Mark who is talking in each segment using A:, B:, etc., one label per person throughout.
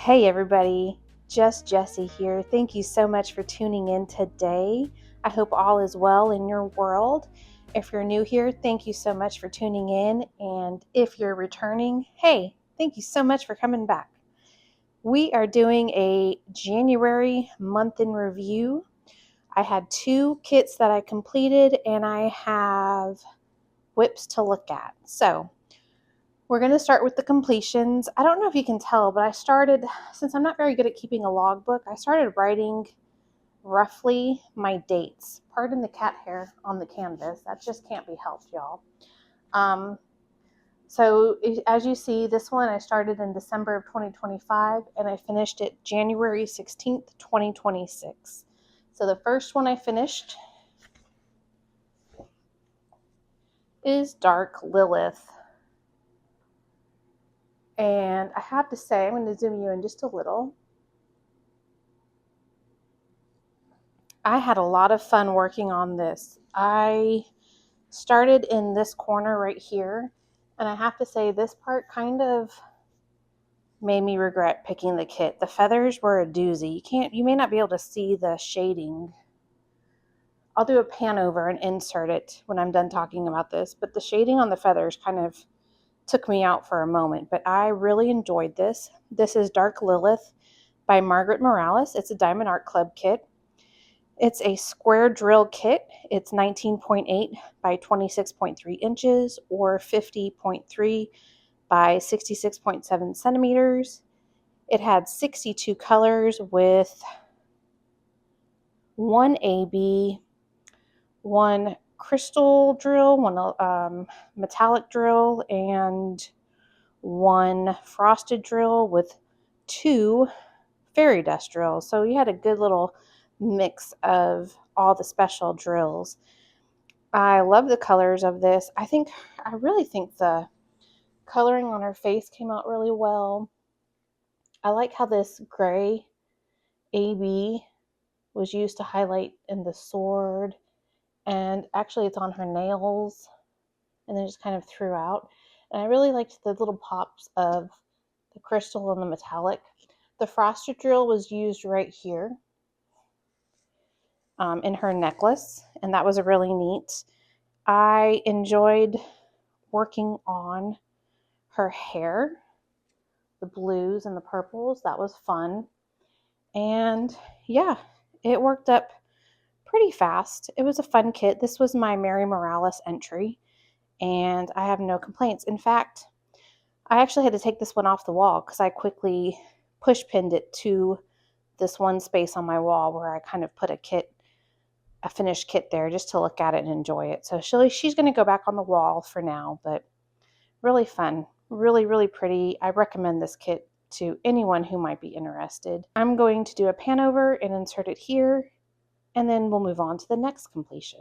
A: Hey everybody, just Jessie here. Thank you so much for tuning in today. I hope all is well in your world. If you're new here, thank you so much for tuning in. And if you're returning, hey, thank you so much for coming back. We are doing a January month in review. I had 2 kits that I completed and I have whips to look at. So we're going to start with the completions. I don't know if you can tell, but I started, since I'm not very good at keeping a logbook, I started writing roughly my dates. Pardon the cat hair on the canvas. That just can't be helped, y'all. So as you see, this one I started in December of 2025 and I finished it January 16th, 2026. So the first one I finished is Dark Lilith. And I have to say, I'm going to zoom you in just a little. I had a lot of fun working on this. I started in this corner right here, and I have to say this part kind of made me regret picking the kit. The feathers were a doozy. You may not be able to see the shading. I'll do a pan over and insert it when I'm done talking about this, but the shading on the feathers kind of took me out for a moment, but I really enjoyed this. This is Dark Lilith by Margaret Morales. It's a Diamond Art Club kit. It's a square drill kit. It's 19.8 by 26.3 inches or 50.3 by 66.7 centimeters. It had 62 colors with 1 AB, 1 crystal drill, 1 metallic drill, and 1 frosted drill with 2 fairy dust drills. So you had a good little mix of all the special drills. I love the colors of this. I really think the coloring on her face came out really well. I like how this gray AB was used to highlight in the sword, and actually it's on her nails and then just kind of throughout. And I really liked the little pops of the crystal and the metallic. The frosted drill was used right here in her necklace, and that was really neat. I enjoyed working on her hair, the blues and the purples. That was fun. And yeah, it worked up pretty fast. It was a fun kit. This was my Mary Morales entry, and I have no complaints. In fact, I actually had to take this one off the wall because I quickly push pinned it to this one space on my wall where I kind of put a finished kit there just to look at it and enjoy it. So she's going to go back on the wall for now, but really fun, really, really pretty. I recommend this kit to anyone who might be interested. I'm going to do a pan over and insert it here, and then we'll move on to the next completion.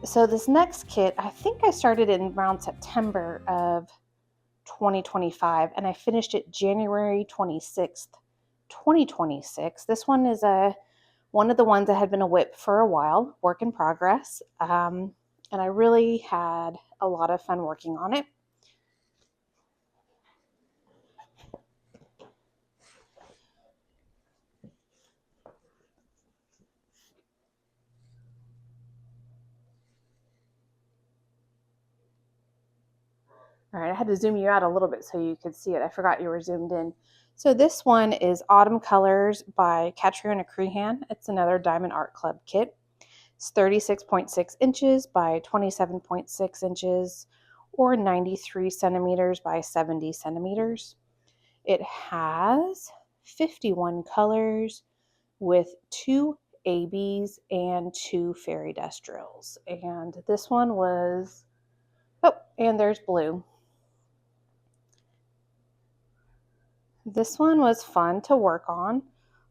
A: So this next kit, I think I started in around September of 2025, and I finished it January 26th, 2026. This one is one of the ones that had been a whip for a while, work in progress, and I really had a lot of fun working on it. All right, I had to zoom you out a little bit so you could see it. I forgot you were zoomed in. So this one is Autumn Colors by Catriona Crehan. It's another Diamond Art Club kit. It's 36.6 inches by 27.6 inches or 93 centimeters by 70 centimeters. It has 51 colors with 2 ABs and 2 fairy dust drills. And this one was, oh, and there's blue. This one was fun to work on.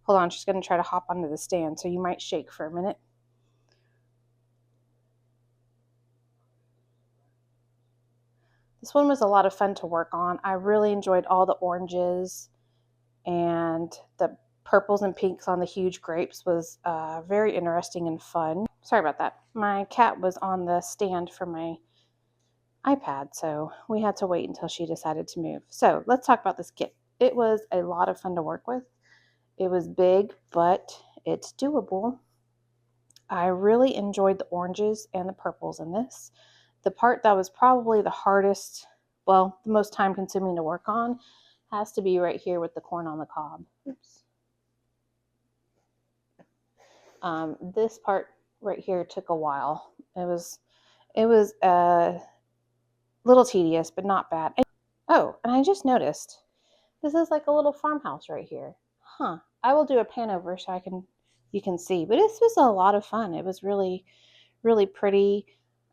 A: Hold on, she's going to try to hop onto the stand, so you might shake for a minute. This one was a lot of fun to work on. I really enjoyed all the oranges, and the purples and pinks on the huge grapes was very interesting and fun. Sorry about that. My cat was on the stand for my iPad, so we had to wait until she decided to move. So let's talk about this kit. It was a lot of fun to work with. It was big, but it's doable. I really enjoyed the oranges and the purples in this. The part that was probably the hardest, well, the most time consuming to work on has to be right here with the corn on the cob. Oops. This part right here took a while. It was a little tedious, but not bad. Oh, and I just noticed this is like a little farmhouse right here. Huh. I will do a pan over so you can see. But this was a lot of fun. It was really, really pretty.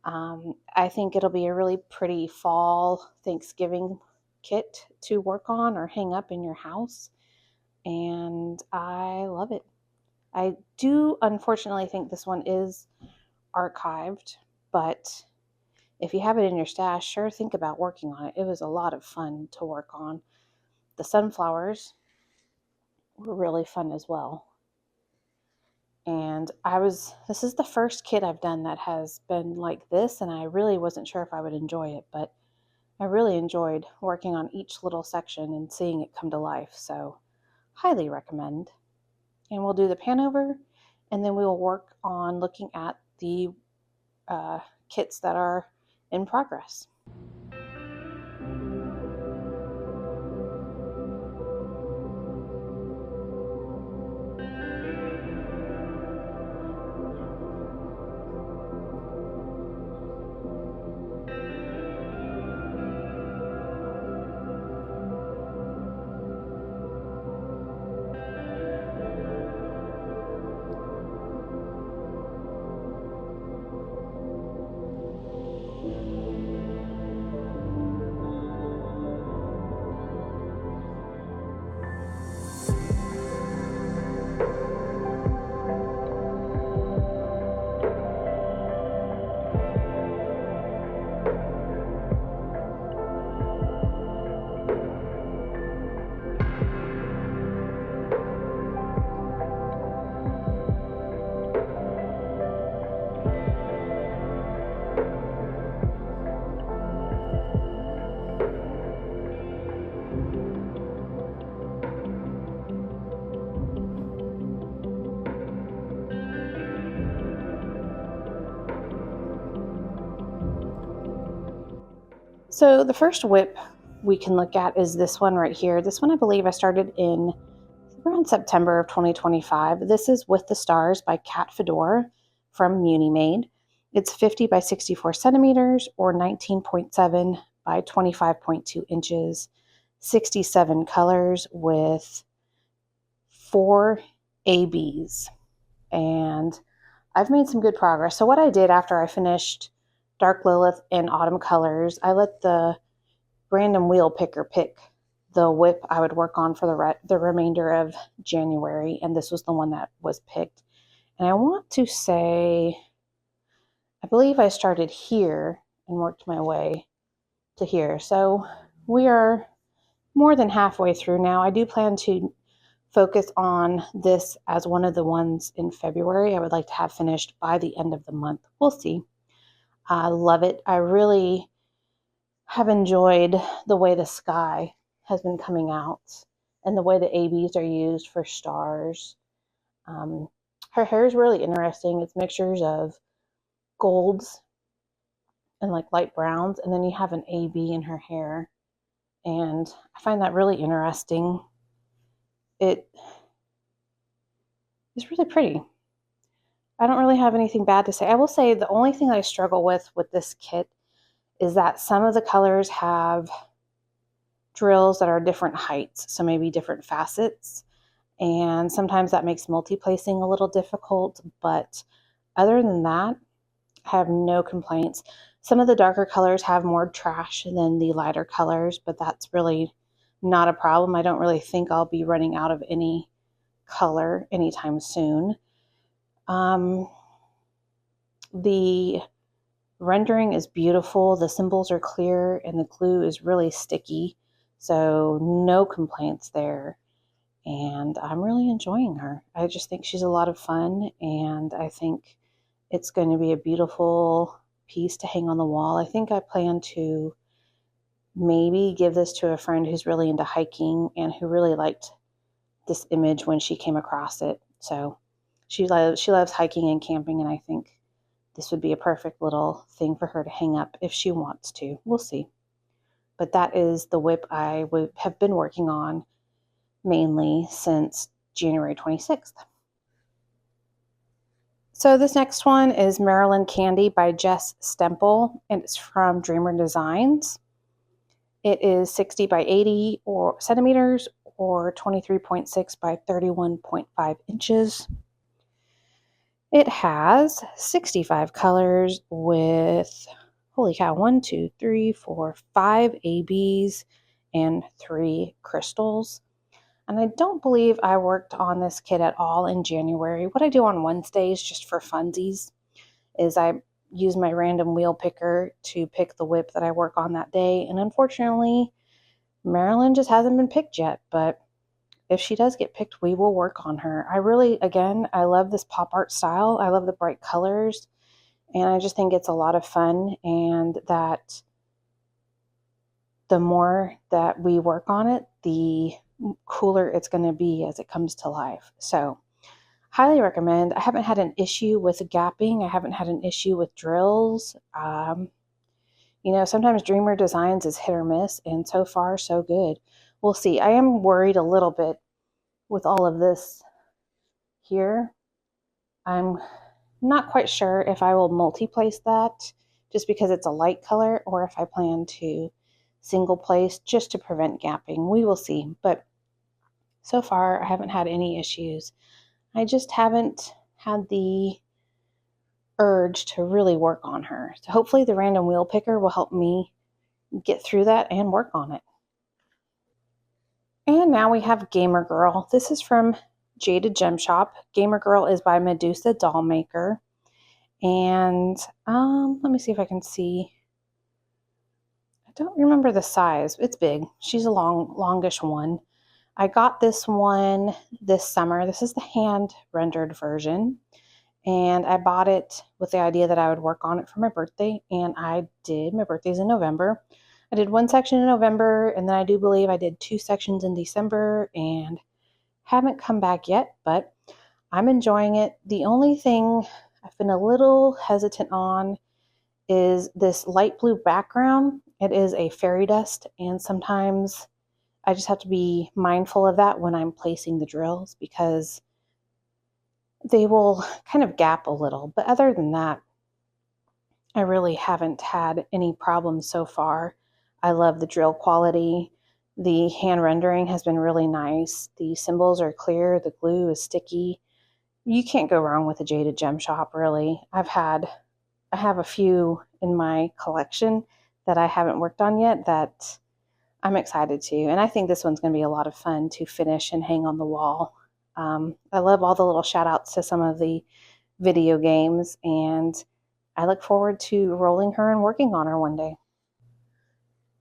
A: I think it'll be a really pretty fall Thanksgiving kit to work on or hang up in your house. And I love it. I do unfortunately think this one is archived, but if you have it in your stash, sure think about working on it. It was a lot of fun to work on. The sunflowers were really fun as well. And this is the first kit I've done that has been like this, and I really wasn't sure if I would enjoy it, but I really enjoyed working on each little section and seeing it come to life. So highly recommend. And we'll do the pan over, and then we will work on looking at the kits that are in progress. So the first whip we can look at is this one right here. This one I believe I started in around September of 2025. This is With the Stars by Kat Fedor from MuniMade. It's 50 by 64 centimeters or 19.7 by 25.2 inches, 67 colors with 4 ABs. And I've made some good progress. So what I did after I finished Dark Lilith and Autumn Colors, I let the random wheel picker pick the whip I would work on for the remainder of January, and this was the one that was picked. And I want to say, I believe I started here and worked my way to here. So we are more than halfway through now. I do plan to focus on this as one of the ones in February. I would like to have finished by the end of the month. We'll see. I love it. I really have enjoyed the way the sky has been coming out and the way the ABs are used for stars. Her hair is really interesting. It's mixtures of golds and like light browns, and then you have an AB in her hair. And I find that really interesting. It is really pretty. I don't really have anything bad to say. I will say the only thing I struggle with this kit is that some of the colors have drills that are different heights, so maybe different facets. And sometimes that makes multi-placing a little difficult, but other than that, I have no complaints. Some of the darker colors have more trash than the lighter colors, but that's really not a problem. I don't really think I'll be running out of any color anytime soon. The rendering is beautiful. The symbols are clear and the glue is really sticky. So no complaints there. And I'm really enjoying her. I just think she's a lot of fun, and I think it's going to be a beautiful piece to hang on the wall. I think I plan to maybe give this to a friend who's really into hiking and who really liked this image when she came across it. So she loves hiking and camping, and I think this would be a perfect little thing for her to hang up if she wants to. We'll see. But that is the whip I have been working on mainly since January 26th. So this next one is Maryland Candy by Jess Stemple, and it's from Dreamer Designs. It is 60 by 80 or centimeters or 23.6 by 31.5 inches. It has 65 colors with, holy cow, 1, 2, 3, 4, 5 ABs and 3 crystals. And I don't believe I worked on this kit at all in January. What I do on Wednesdays, just for funsies, is I use my random wheel picker to pick the whip that I work on that day. And unfortunately, Marilyn just hasn't been picked yet. But if she does get picked, we will work on her. I love this pop art style. I love the bright colors. And I just think it's a lot of fun. And that the more that we work on it, the cooler it's going to be as it comes to life. So highly recommend. I haven't had an issue with gapping. I haven't had an issue with drills. Sometimes Dreamer Designs is hit or miss, and so far so good. We'll see. I am worried a little bit with all of this here. I'm not quite sure if I will multi-place that just because it's a light color, or if I plan to single place just to prevent gapping. We will see. But so far, I haven't had any issues. I just haven't had the urge to really work on her. So hopefully the random wheel picker will help me get through that and work on it. And now we have Gamer Girl. This is from Jaded Gem Shop. Gamer Girl is by Medusa Dollmaker. And let me see if I can see. I don't remember the size. It's big. She's a longish one. I got this one this summer. This is the hand rendered version. And I bought it with the idea that I would work on it for my birthday. And I did. My birthday's in November. I did one section in November, and then I do believe I did 2 sections in December, and haven't come back yet, but I'm enjoying it. The only thing I've been a little hesitant on is this light blue background. It is a fairy dust, and sometimes I just have to be mindful of that when I'm placing the drills, because they will kind of gap a little. But other than that, I really haven't had any problems so far. I love the drill quality. The hand rendering has been really nice. The symbols are clear. The glue is sticky. You can't go wrong with a Jaded Gem Shop, really. I have a few in my collection that I haven't worked on yet that I'm excited to. And I think this one's going to be a lot of fun to finish and hang on the wall. I love all the little shout outs to some of the video games, and I look forward to rolling her and working on her one day.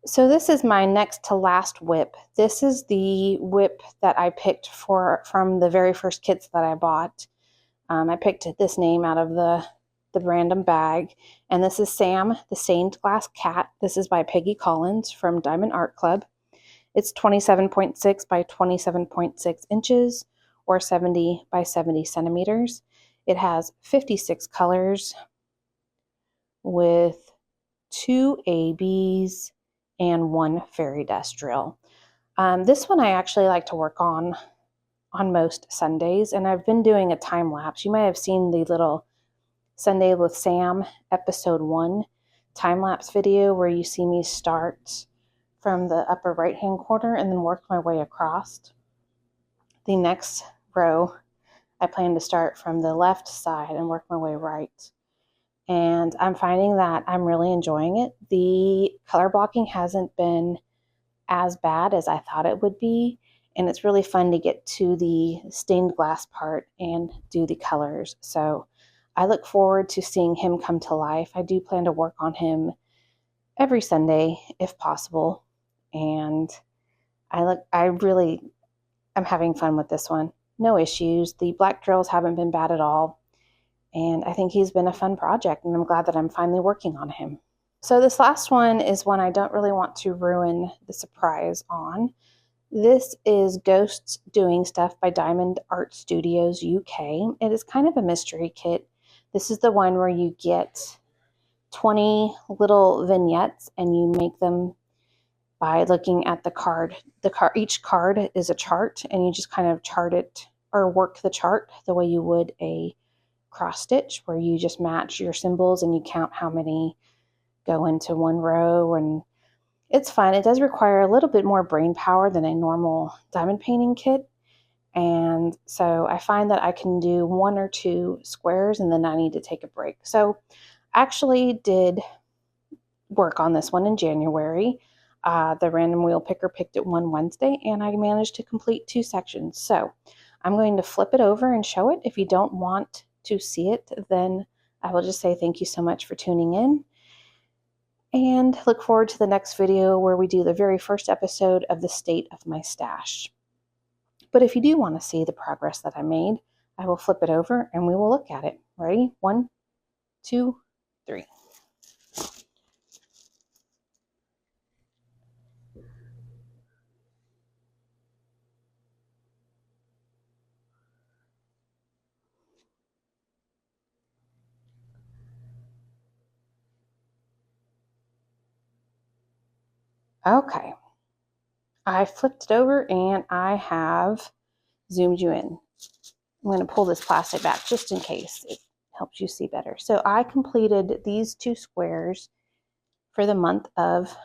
A: So this is my next to last whip. This is the whip that I picked from the very first kits that I bought. I picked this name out of the random bag, and this is Sam, the Stained Glass Cat. This is by Peggy Collins from Diamond Art Club. It's 27.6 by 27.6 inches or 70 by 70 centimeters. It has 56 colors with 2 ABs, and 1 fairy dust drill. This one I actually like to work on most Sundays, and I've been doing a time lapse. You may have seen the little Sunday with Sam episode 1 time lapse video where you see me start from the upper right hand corner and then work my way across. The next row I plan to start from the left side and work my way right. And I'm finding that I'm really enjoying it. The color blocking hasn't been as bad as I thought it would be. And it's really fun to get to the stained glass part and do the colors. So I look forward to seeing him come to life. I do plan to work on him every Sunday if possible. And I'm having fun with this one. No issues. The black drills haven't been bad at all. And I think he's been a fun project, and I'm glad that I'm finally working on him. So this last one is one I don't really want to ruin the surprise on. This is Ghosts Doing Stuff by Diamond Art Studios UK. It is kind of a mystery kit. This is the one where you get 20 little vignettes and you make them by looking at the card. Each card is a chart, and you just kind of chart it or work the chart the way you would a cross stitch, where you just match your symbols and you count how many go into one row. And it's fun. It does require a little bit more brain power than a normal diamond painting kit. And so I find that I can do 1 or 2 squares and then I need to take a break. So I actually did work on this one in January. The random wheel picker picked it one Wednesday, and I managed to complete 2 sections. So I'm going to flip it over and show it. If you don't want to see it, then I will just say thank you so much for tuning in, and look forward to the next video where we do the very first episode of the state of my stash. But if you do want to see the progress that I made, I will flip it over and we will look at it. Ready? 1, 2, 3. Okay, I flipped it over and I have zoomed you in. I'm going to pull this plastic back just in case it helps you see better. So I completed these 2 squares for the month of,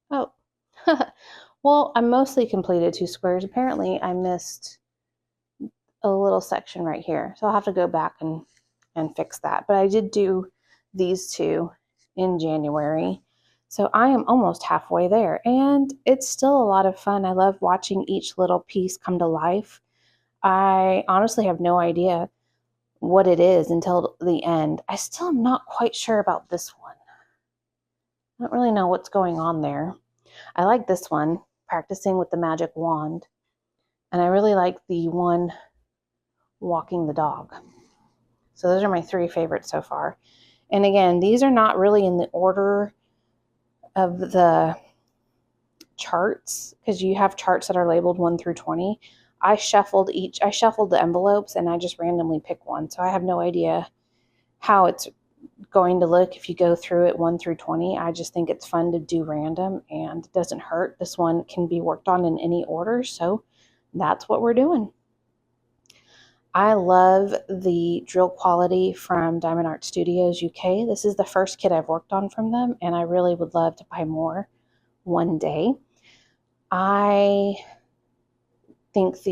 A: well, I mostly completed 2 squares. Apparently I missed a little section right here. So I'll have to go back and fix that. But I did do these 2 in January. So I am almost halfway there, and it's still a lot of fun. I love watching each little piece come to life. I honestly have no idea what it is until the end. I still am not quite sure about this one. I don't really know what's going on there. I like this one, practicing with the magic wand, and I really like the one walking the dog. So those are my 3 favorites so far. And again, these are not really in the order of the charts, because you have charts that are labeled 1 through 20. I shuffled the envelopes and I just randomly pick one. So I have no idea how it's going to look if you go through it 1 through 20. I just think it's fun to do random and it doesn't hurt. This one can be worked on in any order. So that's what we're doing. I love the drill quality from Diamond Art Studios UK. This is the first kit I've worked on from them, and I really would love to buy more one day. I think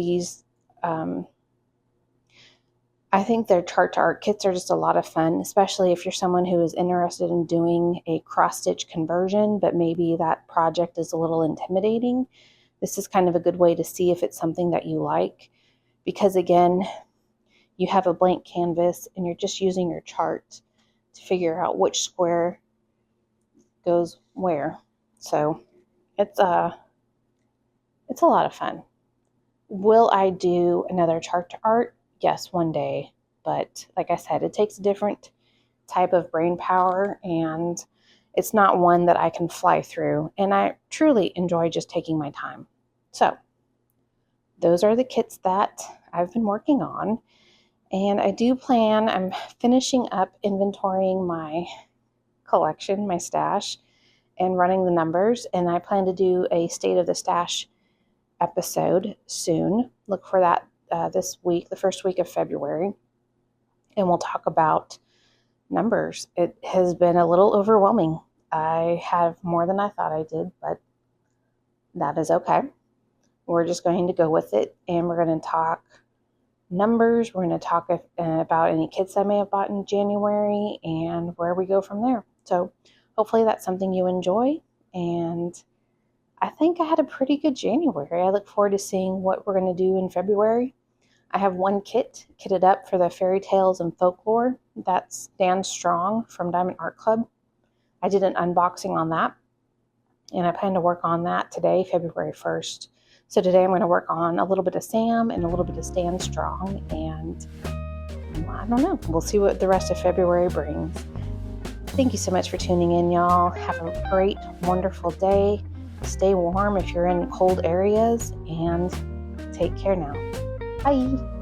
A: their chart to art kits are just a lot of fun, especially if you're someone who is interested in doing a cross-stitch conversion, but maybe that project is a little intimidating. This is kind of a good way to see if it's something that you like, because again, you have a blank canvas and you're just using your chart to figure out which square goes where. So it's a lot of fun. Will I do another chart to art? Yes, one day. But like I said, it takes a different type of brain power, and it's not one that I can fly through. And I truly enjoy just taking my time. So those are the kits that I've been working on. And I'm finishing up inventorying my collection, my stash, and running the numbers. And I plan to do a State of the Stash episode soon. Look for that this week, the first week of February. And we'll talk about numbers. It has been a little overwhelming. I have more than I thought I did, but that is okay. We're just going to go with it, and we're going to talk numbers. We're going to talk about any kits I may have bought in January and where we go from there. So hopefully that's something you enjoy, and I think I had a pretty good January. I look forward to seeing what we're going to do in February. I have one kitted up for the Fairy Tales and Folklore. That's Dan Strong from Diamond Art Club. I did an unboxing on that, and I plan to work on that today, February 1st. So today I'm going to work on a little bit of Sam and a little bit of Dan Strong, and I don't know. We'll see what the rest of February brings. Thank you so much for tuning in, y'all. Have a great, wonderful day. Stay warm if you're in cold areas, and take care now. Bye.